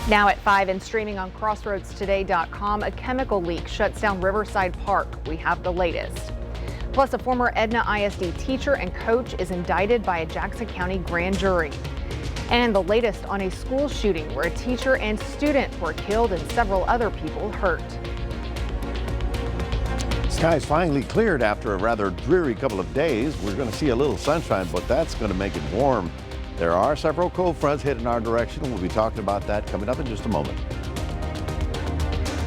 Now at 5 and streaming on crossroadstoday.com, a chemical leak shuts down Riverside Park. We have the latest. Plus, a former Edna ISD teacher and coach is indicted by a Jackson County grand jury. And the latest on a school shooting where a teacher and student were killed and several other people hurt. Skies finally cleared after a rather dreary couple of days. We're going to see a little sunshine, but that's going to make it warm. There are several cold fronts heading our direction. We'll be talking about that coming up in just a moment.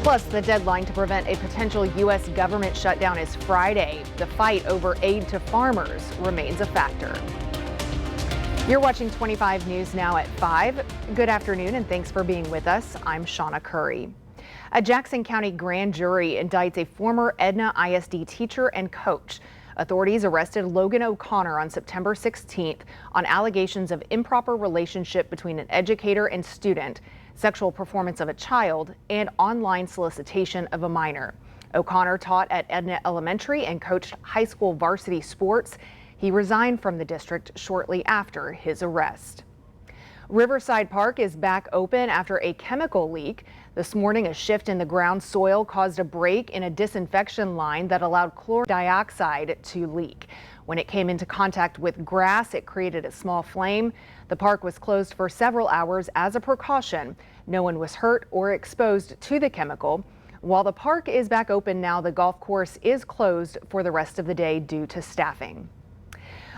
Plus, the deadline to prevent a potential U.S. government shutdown is Friday. The fight over aid to farmers remains a factor. You're watching 25 News now at 5. Good afternoon and thanks for being with us. I'm Shawna Currie. A Jackson County grand jury indicts a former Edna ISD teacher and coach. Authorities arrested Logan O'Connor on September 16th on allegations of improper relationship between an educator and student, sexual performance of a child, and online solicitation of a minor. O'Connor taught at Edna Elementary and coached high school varsity sports. He resigned from the district shortly after his arrest. Riverside Park is back open after a chemical leak. This morning, a shift in the ground soil caused a break in a disinfection line that allowed chlorine dioxide to leak. When it came into contact with grass, it created a small flame. The park was closed for several hours as a precaution. No one was hurt or exposed to the chemical. While the park is back open now, the golf course is closed for the rest of the day due to staffing.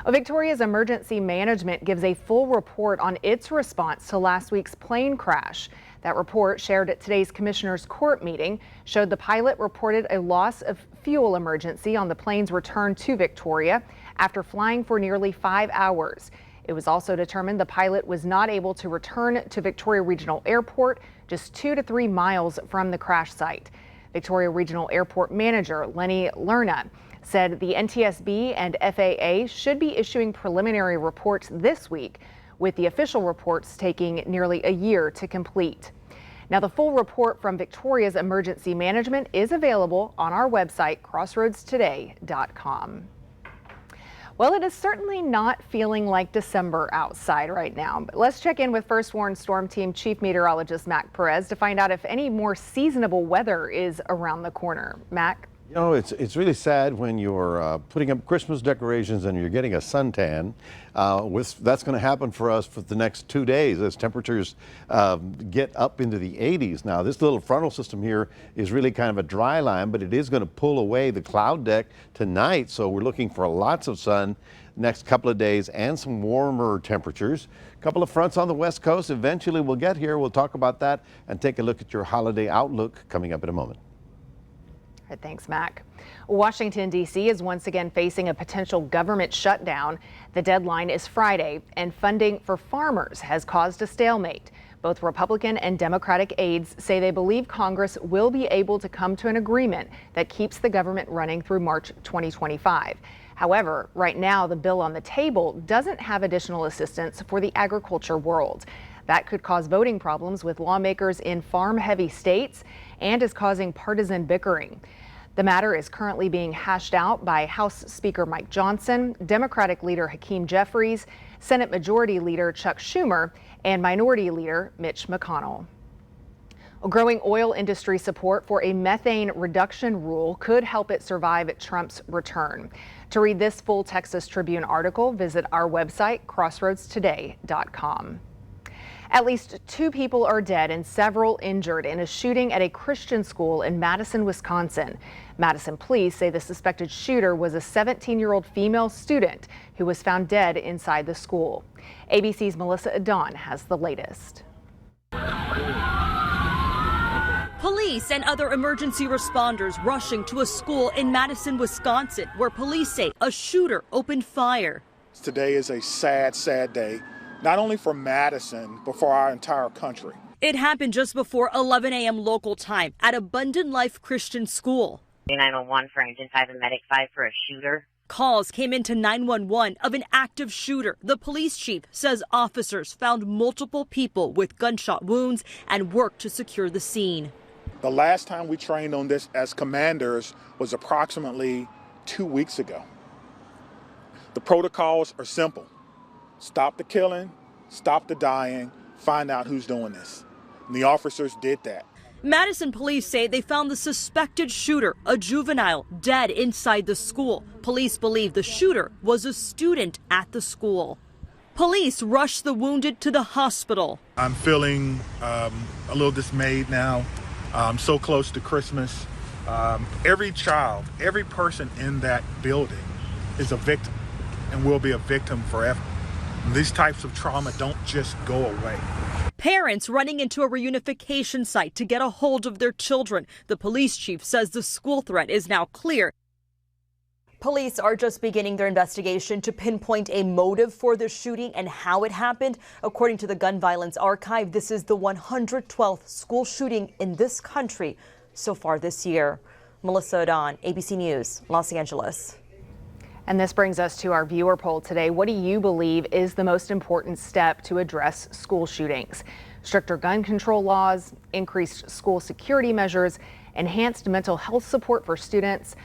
Victoria's emergency management gives a full report on its response to last week's plane crash. That report, shared at today's commissioner's court meeting, showed the pilot reported a loss of fuel emergency on the plane's return to Victoria after flying for nearly 5 hours. It was also determined the pilot was not able to return to Victoria Regional Airport, just 2 to 3 miles from the crash site. Victoria Regional Airport Manager Lenny Lerna said the NTSB and FAA should be issuing preliminary reports this week, with the official reports taking nearly a year to complete. Now, the full report from Victoria's emergency management is available on our website, crossroadstoday.com. Well, it is certainly not feeling like December outside right now, but let's check in with First Warn Storm Team Chief Meteorologist Mac Perez to find out if any more seasonable weather is around the corner. Mac? You know, it's really sad when you're putting up Christmas decorations and you're getting a suntan. That's going to happen for us for the next 2 days as temperatures get up into the 80s. Now, this little frontal system here is really kind of a dry line, but it is going to pull away the cloud deck tonight. So we're looking for lots of sun next couple of days and some warmer temperatures. A couple of fronts on the west coast. Eventually we'll get here. We'll talk about that and take a look at your holiday outlook coming up in a moment. Thanks, Mac. Washington, D.C. is once again facing a potential government shutdown. The deadline is Friday, and funding for farmers has caused a stalemate. Both Republican and Democratic aides say they believe Congress will be able to come to an agreement that keeps the government running through March 2025. However, right now, the bill on the table doesn't have additional assistance for the agriculture world. That could cause voting problems with lawmakers in farm-heavy states and is causing partisan bickering. The matter is currently being hashed out by House Speaker Mike Johnson, Democratic Leader Hakeem Jeffries, Senate Majority Leader Chuck Schumer, and Minority Leader Mitch McConnell. Growing oil industry support for a methane reduction rule could help it survive Trump's return. To read this full Texas Tribune article, visit our website, crossroadstoday.com. At least 2 people are dead and several injured in a shooting at a Christian school in Madison, Wisconsin. Madison police say the suspected shooter was a 17-year-old female student who was found dead inside the school. ABC's Melissa Adon has the latest. Police and other emergency responders rushing to a school in Madison, Wisconsin, where police say a shooter opened fire. Today is a sad, sad day. Not only for Madison, but for our entire country. It happened just before 11 a.m. local time at Abundant Life Christian School. 911 for Engine 5 and Medic 5 for a shooter. Calls came into 911 of an active shooter. The police chief says officers found multiple people with gunshot wounds and worked to secure the scene. The last time we trained on this as commanders was approximately 2 weeks ago. The protocols are simple. Stop the killing, stop the dying, find out who's doing this. And the officers did that. Madison police say they found the suspected shooter, a juvenile, dead inside the school. Police believe the shooter was a student at the school. Police rushed the wounded to the hospital. I'm feeling a little dismayed now. I'm so close to Christmas. Every child, every person in that building is a victim and will be a victim forever. These types of trauma don't just go away. Parents running into a reunification site to get a hold of their children. The police chief says the school threat is now clear. Police are just beginning their investigation to pinpoint a motive for the shooting and how it happened. According to the Gun Violence Archive, this is the 112th school shooting in this country so far this year. Melissa Adon, ABC News, Los Angeles. And this brings us to our viewer poll today. What do you believe is the most important step to address school shootings? Stricter gun control laws, increased school security measures, enhanced mental health support for students.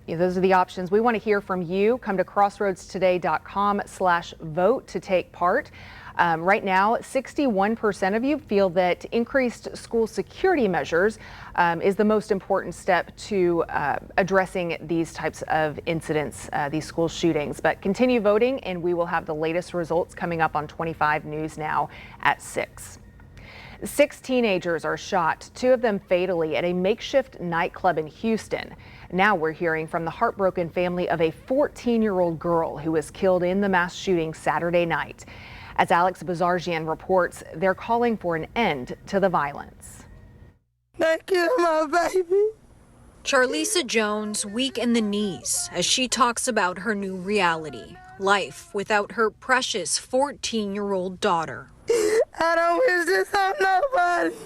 Those are the options. We want to hear from you. Come to crossroadstoday.com/vote to take part. Right now, 61% of you feel that increased school security measures is the most important step to addressing these types of incidents, these school shootings. But continue voting, and we will have the latest results coming up on 25 News Now at 6. 6 teenagers are shot, 2 of them fatally, at a makeshift nightclub in Houston. Now we're hearing from the heartbroken family of a 14-year-old girl who was killed in the mass shooting Saturday night. As Alex Bazarjian reports, they're calling for an end to the violence. They killed my baby. Charlisa Jones weak in the knees as she talks about her new reality, life without her precious 14-year-old daughter. I don't wish this on nobody.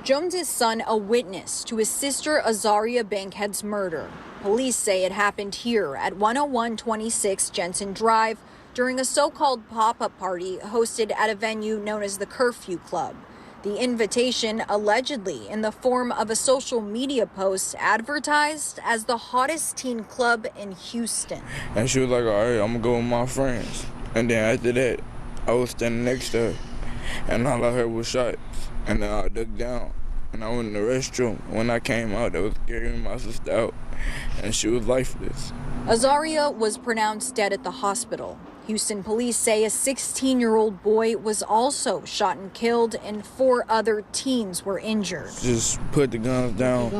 Jones's son a witness to his sister Azaria Bankhead's murder. Police say it happened here at 10126 Jensen Drive during a so-called pop-up party hosted at a venue known as the Curfew Club. The invitation allegedly in the form of a social media post advertised as the hottest teen club in Houston. And she was like, all right, I'm gonna go with my friends. And then after that, I was standing next to her and all I heard was shots. And then I ducked down and I went in the restroom. When I came out, they was carrying my sister out and she was lifeless. Azaria was pronounced dead at the hospital. Houston police say a 16-year-old boy was also shot and killed and 4 other teens were injured. Just put the guns down.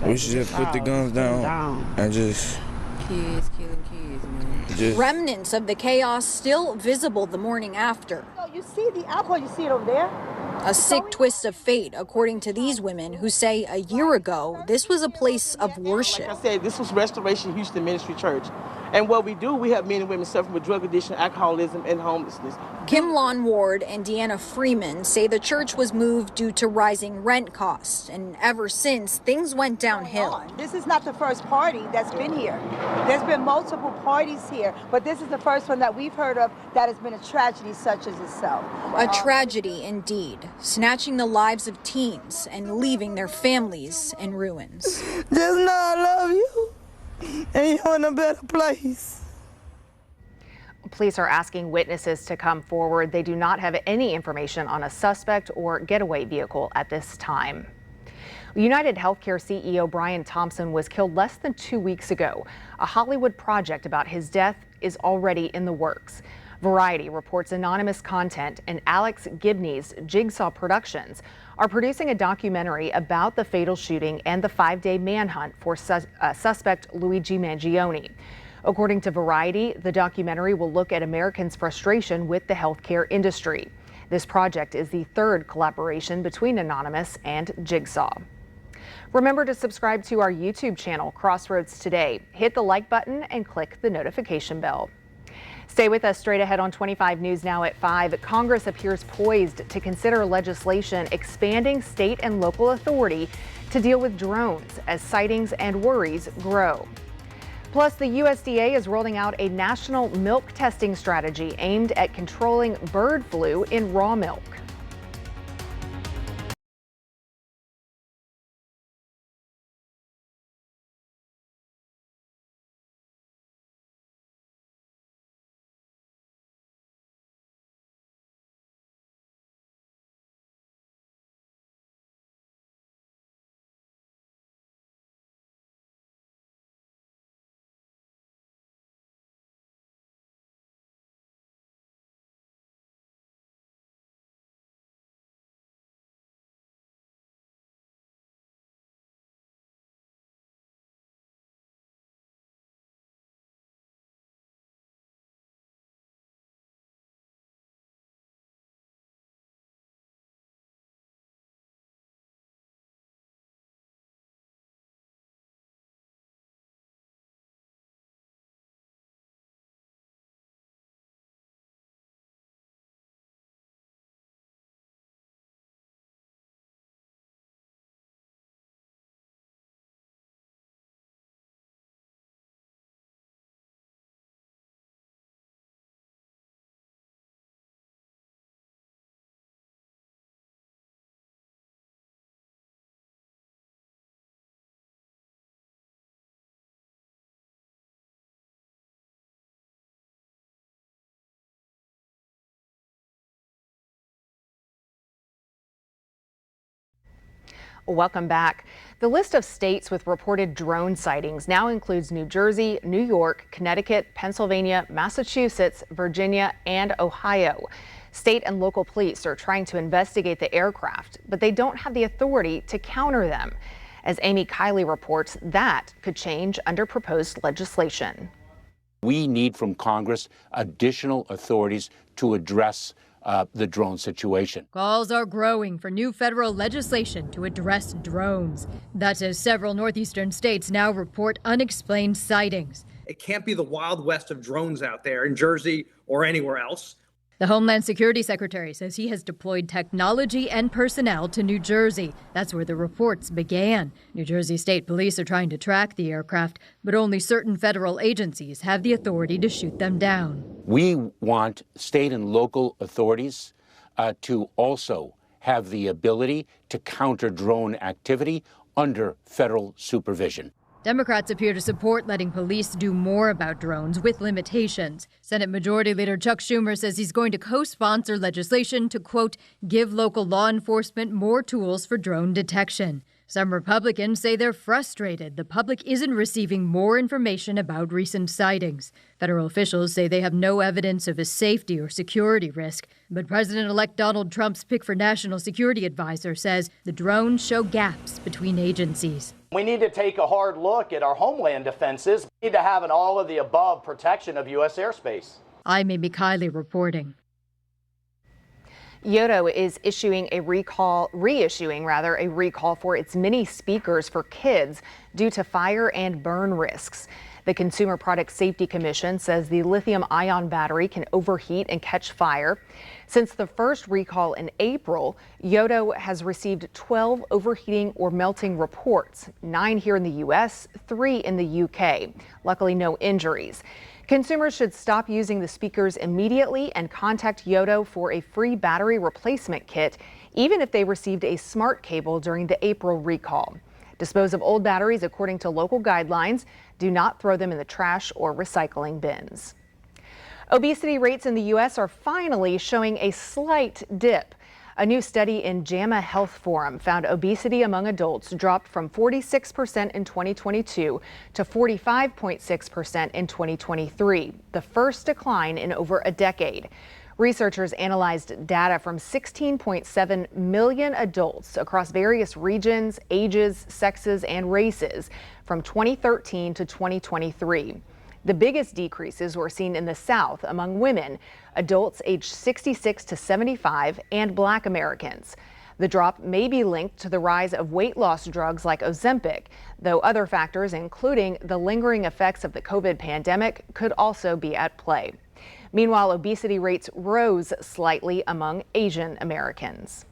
We should just put the guns down and just... Kids killing kids, man. Remnants of the chaos still visible the morning after. You see the alcohol, you see it over there? A sick twist of fate, according to these women who say a year ago, this was a place of worship. Like I said, this was Restoration Houston Ministry Church. And what we do, we have men and women suffering with drug addiction, alcoholism, and homelessness. Kim Lon Ward and Deanna Freeman say the church was moved due to rising rent costs. And ever since, things went downhill. This is not the first party that's been here. There's been multiple parties here, but this is the first one that we've heard of that has been a tragedy such as itself. A tragedy indeed, snatching the lives of teens and leaving their families in ruins. Just know I love you, and you're in a better place. Police are asking witnesses to come forward. They do not have any information on a suspect or getaway vehicle at this time. United Healthcare CEO Brian Thompson was killed less than 2 weeks ago. A Hollywood project about his death is already in the works. Variety reports anonymous content and Alex Gibney's Jigsaw Productions are producing a documentary about the fatal shooting and the 5-day manhunt for suspect Luigi Mangione. According to Variety, the documentary will look at Americans' frustration with the healthcare industry. This project is the 3rd collaboration between Anonymous and Jigsaw. Remember to subscribe to our YouTube channel, Crossroads Today. Hit the like button and click the notification bell. Stay with us straight ahead on 25 News Now at 5. Congress appears poised to consider legislation expanding state and local authority to deal with drones as sightings and worries grow. Plus, the USDA is rolling out a national milk testing strategy aimed at controlling bird flu in raw milk. Welcome back. The list of states with reported drone sightings now includes New Jersey, New York, Connecticut, Pennsylvania, Massachusetts, Virginia, and Ohio. State and local police are trying to investigate the aircraft, but they don't have the authority to counter them. As Amy Kiley reports, that could change under proposed legislation. We need from Congress additional authorities to address the drone situation. Calls are growing for new federal legislation to address drones. That's as several northeastern states now report unexplained sightings. It can't be the Wild West of drones out there in Jersey or anywhere else. The Homeland Security Secretary says he has deployed technology and personnel to New Jersey. That's where the reports began. New Jersey State Police are trying to track the aircraft, but only certain federal agencies have the authority to shoot them down. We want state and local authorities to also have the ability to counter drone activity under federal supervision. Democrats appear to support letting police do more about drones with limitations. Senate Majority Leader Chuck Schumer says he's going to co-sponsor legislation to, quote, give local law enforcement more tools for drone detection. Some Republicans say they're frustrated the public isn't receiving more information about recent sightings. Federal officials say they have no evidence of a safety or security risk. But President-elect Donald Trump's pick for national security advisor says the drones show gaps between agencies. We need to take a hard look at our homeland defenses. We need to have an all-of-the-above protection of U.S. airspace. I'm Amy Kiley reporting. Yodo is reissuing a recall for its mini speakers for kids due to fire and burn risks. The Consumer Product Safety Commission says the lithium-ion battery can overheat and catch fire. Since the first recall in April, Yodo has received 12 overheating or melting reports, 9 here in the U.S., 3 in the U.K. Luckily, no injuries. Consumers should stop using the speakers immediately and contact Yodo for a free battery replacement kit, even if they received a smart cable during the April recall. Dispose of old batteries according to local guidelines. Do not throw them in the trash or recycling bins. Obesity rates in the U.S. are finally showing a slight dip. A new study in JAMA Health Forum found obesity among adults dropped from 46% in 2022 to 45.6% in 2023, the first decline in over a decade. Researchers analyzed data from 16.7 million adults across various regions, ages, sexes, and races from 2013 to 2023. The biggest decreases were seen in the South among women, adults aged 66 to 75, and Black Americans. The drop may be linked to the rise of weight loss drugs like Ozempic, though other factors, including the lingering effects of the COVID pandemic, could also be at play. Meanwhile, obesity rates rose slightly among Asian Americans.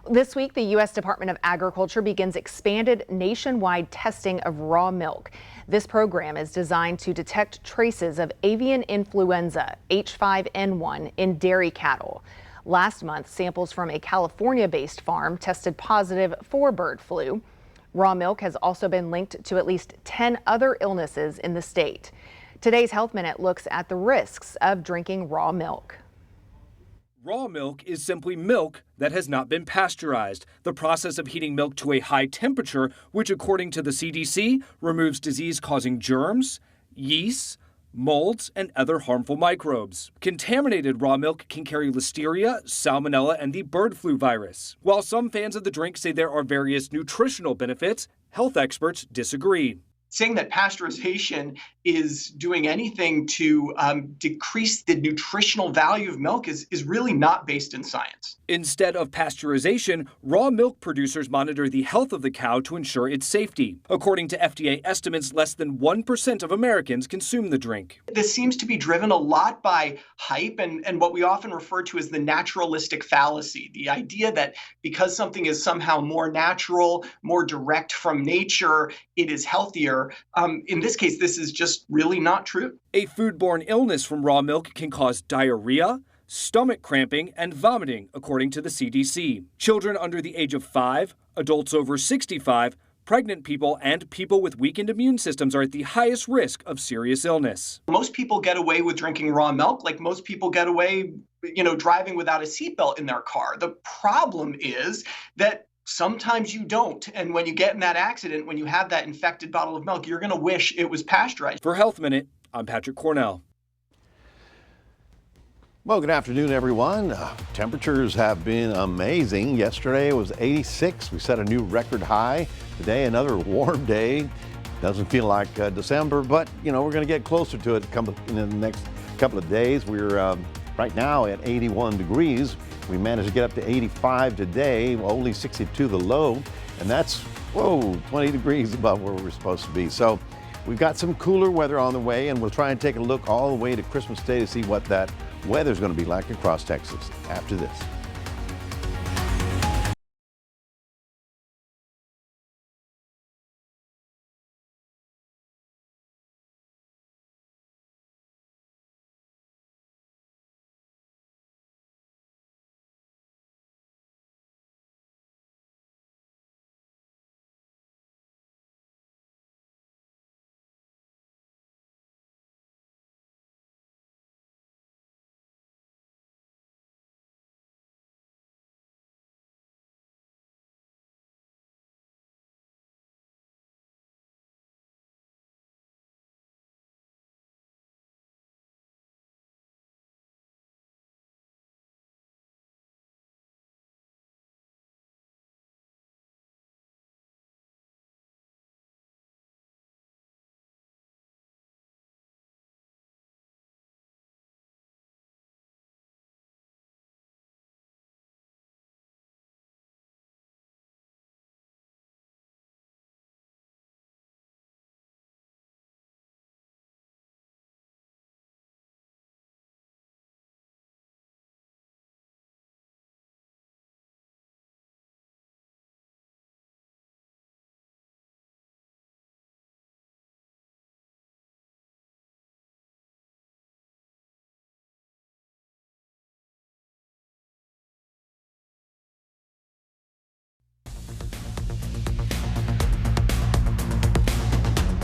This week, the U.S. Department of Agriculture begins expanded nationwide testing of raw milk. This program is designed to detect traces of avian influenza, H5N1, in dairy cattle. Last month, samples from a California-based farm tested positive for bird flu. Raw milk has also been linked to at least 10 other illnesses in the state. Today's Health Minute looks at the risks of drinking raw milk. Raw milk is simply milk that has not been pasteurized, the process of heating milk to a high temperature, which according to the CDC removes disease-causing germs, yeasts, molds, and other harmful microbes. Contaminated raw milk can carry listeria, salmonella, and the bird flu virus. While some fans of the drink say there are various nutritional benefits, health experts disagree. Saying that pasteurization is doing anything to decrease the nutritional value of milk is really not based in science. Instead of pasteurization, raw milk producers monitor the health of the cow to ensure its safety. According to FDA estimates, less than 1% of Americans consume the drink. This seems to be driven a lot by hype and what we often refer to as the naturalistic fallacy, the idea that because something is somehow more natural, more direct from nature, it is healthier. In this case, this is just really not true. A foodborne illness from raw milk can cause diarrhea, stomach cramping, and vomiting, according to the CDC. Children under the age of 5, adults over 65, pregnant people, and people with weakened immune systems are at the highest risk of serious illness. Most people get away with drinking raw milk like most people get away, driving without a seatbelt in their car. The problem is that Sometimes you don't. And when you get in that accident, when you have that infected bottle of milk, you're going to wish it was pasteurized. For Health Minute, I'm Patrick Cornell. Well, good afternoon, everyone. Temperatures have been amazing. Yesterday it was 86. We set a new record high. Today, another warm day. Doesn't feel like December, but we're going to get closer to it in the next couple of days. We're right now at 81 degrees. We managed to get up to 85 today, only 62 the low, and that's 20 degrees above where we're supposed to be. So we've got some cooler weather on the way, and we'll try and take a look all the way to Christmas Day to see what that weather's going to be like across Texas after this.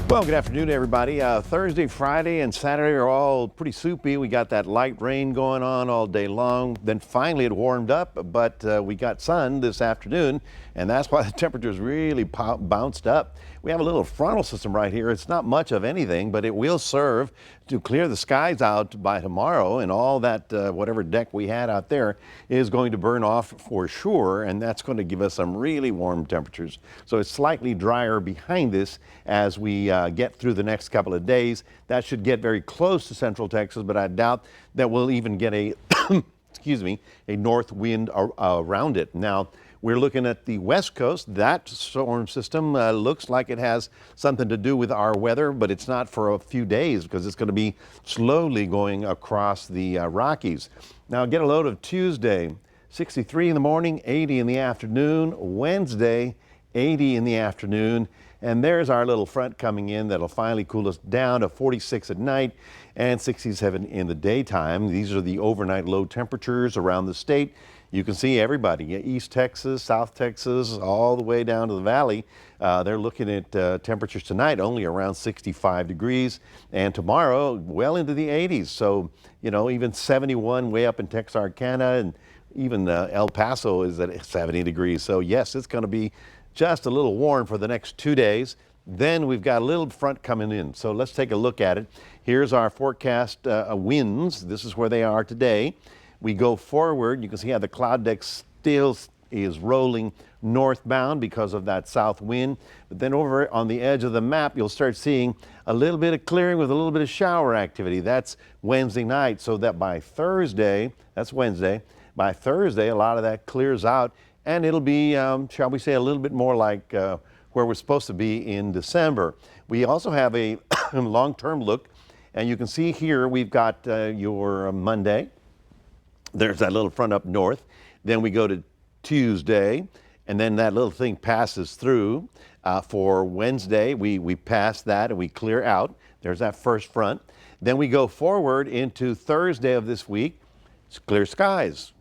Well, good afternoon, everybody. Thursday, Friday, and Saturday are all pretty soupy. We got that light rain going on all day long. Then finally it warmed up, but we got sun this afternoon, and that's why the temperatures really bounced up. We have a little frontal system right here. It's not much of anything, but it will serve to clear the skies out by tomorrow, and all that whatever deck we had out there is going to burn off for sure, and that's going to give us some really warm temperatures. So it's slightly drier behind this as we get through the next couple of days. That should get very close to central Texas, but I doubt that we'll even get a excuse me, a north wind around it. Now, we're looking at the west coast. That storm system looks like it has something to do with our weather, but it's not for a few days because it's going to be slowly going across the Rockies. Now, get a load of Tuesday, 63 in the morning, 80 in the afternoon. Wednesday, 80 in the afternoon. And there's our little front coming in that'll finally cool us down to 46 at night and 67 in the daytime. These are the overnight low temperatures around the state. You can see everybody, East Texas, South Texas, all the way down to the valley. They're looking at temperatures tonight only around 65 degrees, and tomorrow well into the 80s. So, even 71 way up in Texarkana, and even El Paso is at 70 degrees. So yes, it's going to be just a little warm for the next 2 days. Then we've got a little front coming in. So let's take a look at it. Here's our forecast winds. This is where they are today. We go forward. You can see how the cloud deck still is rolling northbound because of that south wind. But then over on the edge of the map, you'll start seeing a little bit of clearing with a little bit of shower activity. That's Wednesday night. So that by Thursday, that's Wednesday, by Thursday, a lot of that clears out. And it'll be, shall we say, a little bit more like where we're supposed to be in December. We also have a long-term look, and you can see here we've got your Monday. There's that little front up north. Then we go to Tuesday, and then that little thing passes through. For Wednesday, we pass that and we clear out. There's that first front. Then we go forward into Thursday of this week. It's clear skies,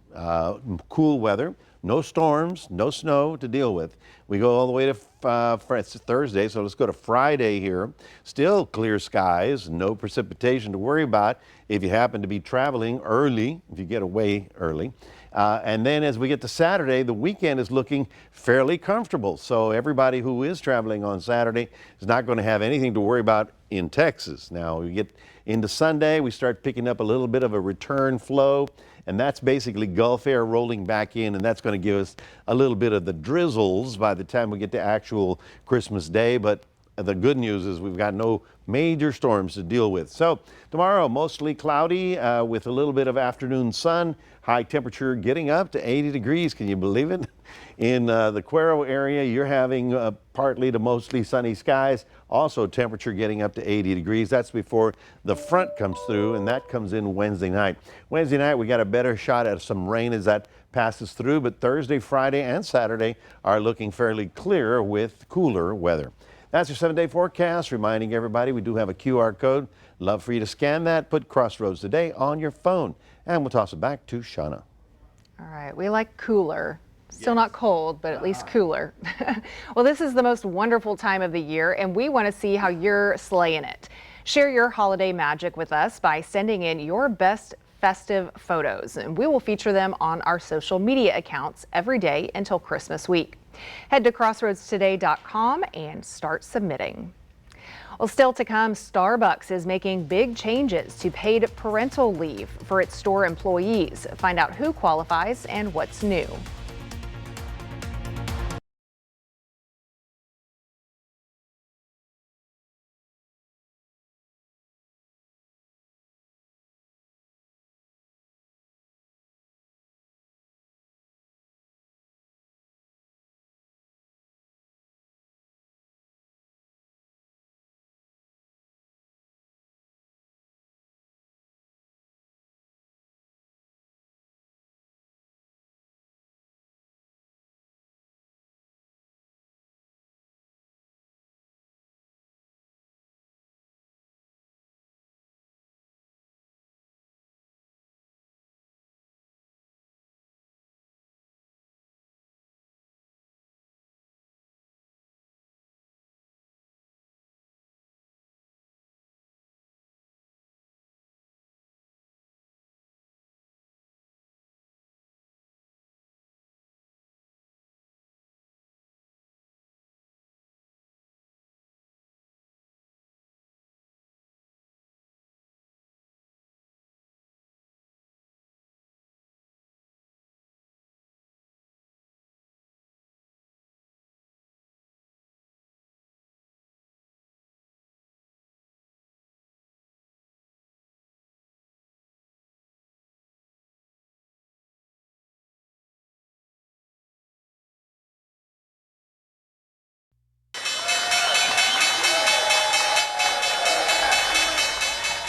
cool weather. No storms, no snow to deal with. We go all the way to Thursday, so let's go to Friday here. Still clear skies, no precipitation to worry about if you happen to be traveling early, if you get away early. And then as we get to Saturday, the weekend is looking fairly comfortable. So everybody who is traveling on Saturday is not going to have anything to worry about in Texas. Now we get into Sunday, we start picking up a little bit of a return flow, and that's basically Gulf air rolling back in, and that's going to give us a little bit of the drizzles by the time we get to actual Christmas Day. But the good news is we've got no major storms to deal with. So tomorrow, mostly cloudy with a little bit of afternoon sun. High temperature getting up to 80 degrees. Can you believe it? In the Cuero area, you're having partly to mostly sunny skies. Also temperature getting up to 80 degrees. That's before the front comes through, and that comes in Wednesday night. Wednesday night, we got a better shot at some rain as that passes through, but Thursday, Friday, and Saturday are looking fairly clear with cooler weather. That's your 7-day forecast, reminding everybody we do have a QR code. Love for you to scan that, put Crossroads Today on your phone, and we'll toss it back to Shawna. All right, we like cooler. Still not cold, but at least cooler. Well, this is the most wonderful time of the year, and we want to see how you're slaying it. Share your holiday magic with us by sending in your best festive photos, and we will feature them on our social media accounts every day until Christmas week. Head to crossroadstoday.com and start submitting. Well, still to come, Starbucks is making big changes to paid parental leave for its store employees. Find out who qualifies and what's new.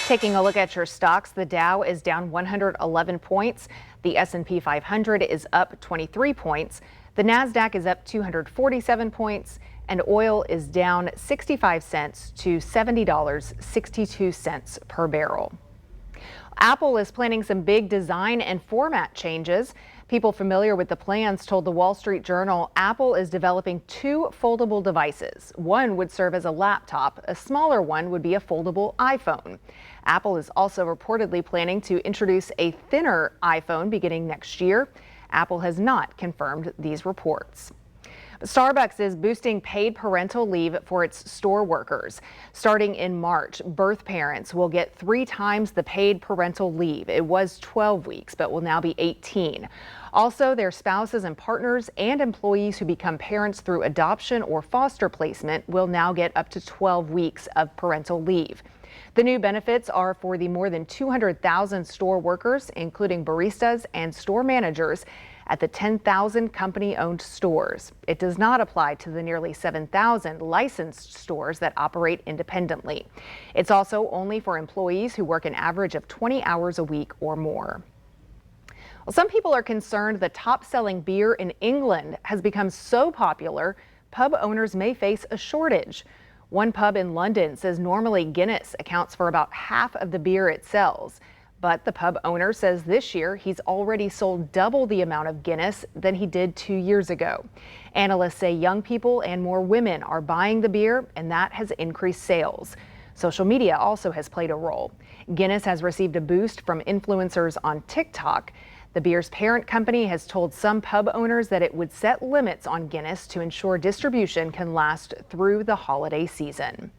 Taking a look at your stocks, the Dow is down 111 points. The S&P 500 is up 23 points. The Nasdaq is up 247 points, and oil is down 65 cents to $70.62 per barrel. Apple is planning some big design and format changes. People familiar with the plans told the Wall Street Journal Apple is developing two foldable devices. One would serve as a laptop. A smaller one would be a foldable iPhone. Apple is also reportedly planning to introduce a thinner iPhone beginning next year. Apple has not confirmed these reports. Starbucks is boosting paid parental leave for its store workers. Starting in March, birth parents will get 3 times the paid parental leave. It was 12 weeks, but will now be 18. Also, their spouses and partners and employees who become parents through adoption or foster placement will now get up to 12 weeks of parental leave. The new benefits are for the more than 200,000 store workers, including baristas and store managers, at the 10,000 company-owned stores. It does not apply to the nearly 7,000 licensed stores that operate independently. It's also only for employees who work an average of 20 hours a week or more. Well, some people are concerned the top-selling beer in England has become so popular, pub owners may face a shortage. One pub in London says normally Guinness accounts for about half of the beer it sells. But the pub owner says this year he's already sold double the amount of Guinness than he did 2 years ago. Analysts say young people and more women are buying the beer, and that has increased sales. Social media also has played a role. Guinness has received a boost from influencers on TikTok. The beer's parent company has told some pub owners that it would set limits on Guinness to ensure distribution can last through the holiday season.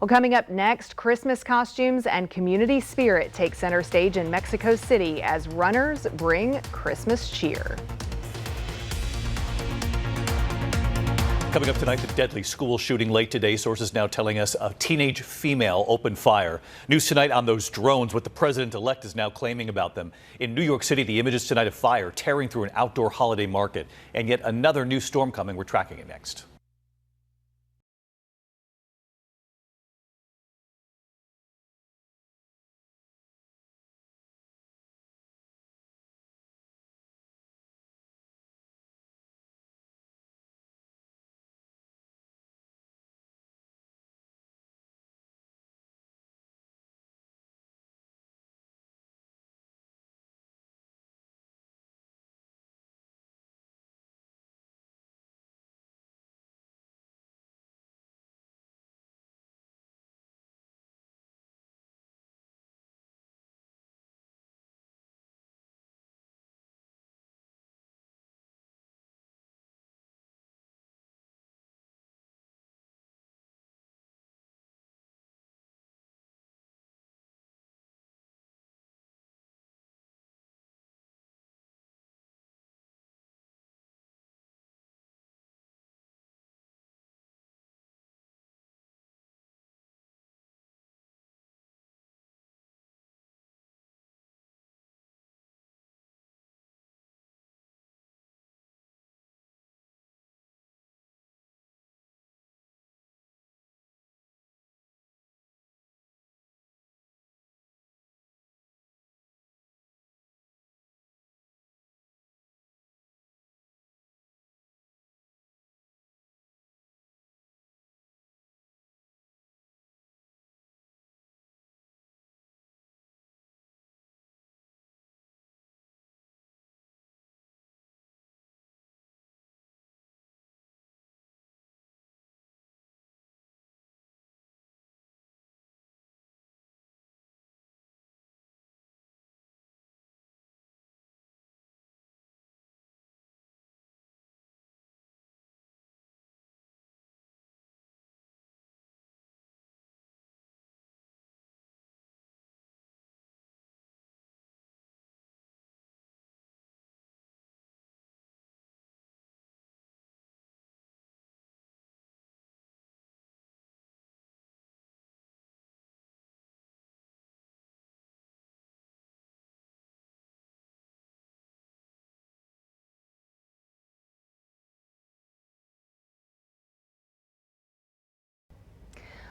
Well, coming up next, Christmas costumes and community spirit take center stage in Mexico City as runners bring Christmas cheer. Coming up tonight, the deadly school shooting late today. Sources now telling us a teenage female opened fire. News tonight on those drones, what the president-elect is now claiming about them. In New York City, the images tonight of fire tearing through an outdoor holiday market. And yet another new storm coming. We're tracking it next.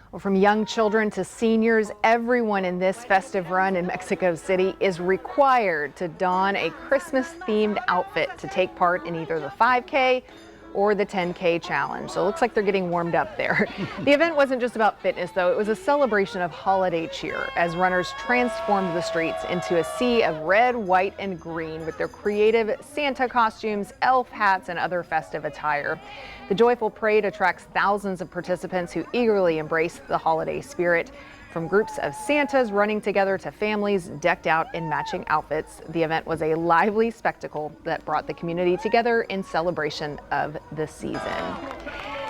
Well, from young children to seniors, everyone in this festive run in Mexico City is required to don a Christmas-themed outfit to take part in either the 5K or the 10K challenge. So it looks like they're getting warmed up there. The event wasn't just about fitness, though. It was a celebration of holiday cheer as runners transformed the streets into a sea of red, white, and green with their creative Santa costumes, elf hats, and other festive attire. The joyful parade attracts thousands of participants who eagerly embrace the holiday spirit. From groups of Santas running together to families decked out in matching outfits, the event was a lively spectacle that brought the community together in celebration of the season.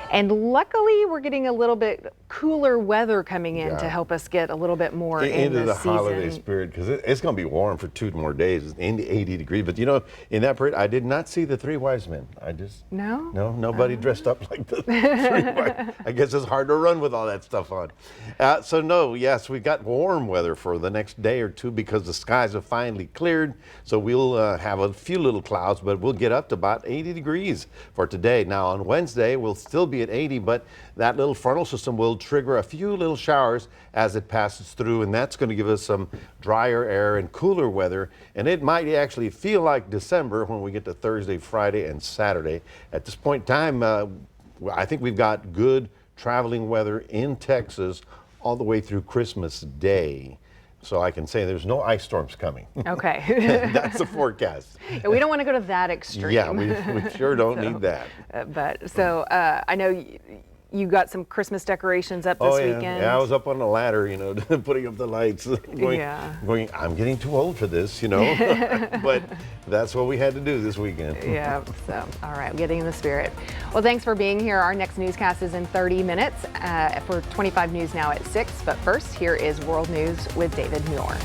And luckily, we're getting a little bit cooler weather coming in to help us get a little bit more into the season. holiday spirit, because it's going to be warm for 2 more days. It's 80 degrees. But you know, in that parade, I did not see the 3 wise men. No, nobody dressed up like the 3 wise. I guess it's hard to run with all that stuff on. So no, yes, we got warm weather for the next day or 2 because the skies have finally cleared. So we'll have a few little clouds, but we'll get up to about 80 degrees for today. Now on Wednesday, we'll still be at 80, but that little frontal system will trigger a few little showers as it passes through, and that's going to give us some drier air and cooler weather, and it might actually feel like December when we get to Thursday, Friday, and Saturday. At this point in time, I think we've got good traveling weather in Texas all the way through Christmas Day. So I can say there's no ice storms coming. Okay. That's the forecast. We don't want to go to that extreme. Yeah, we sure don't need that. I know you got some Christmas decorations up this weekend? Yeah, I was up on the ladder, putting up the lights. Going, I'm getting too old for this, but that's what we had to do this weekend. Yeah, so, all right, getting in the spirit. Well, thanks for being here. Our next newscast is in 30 minutes for 25 News Now at 6. But first, here is World News with David Muir.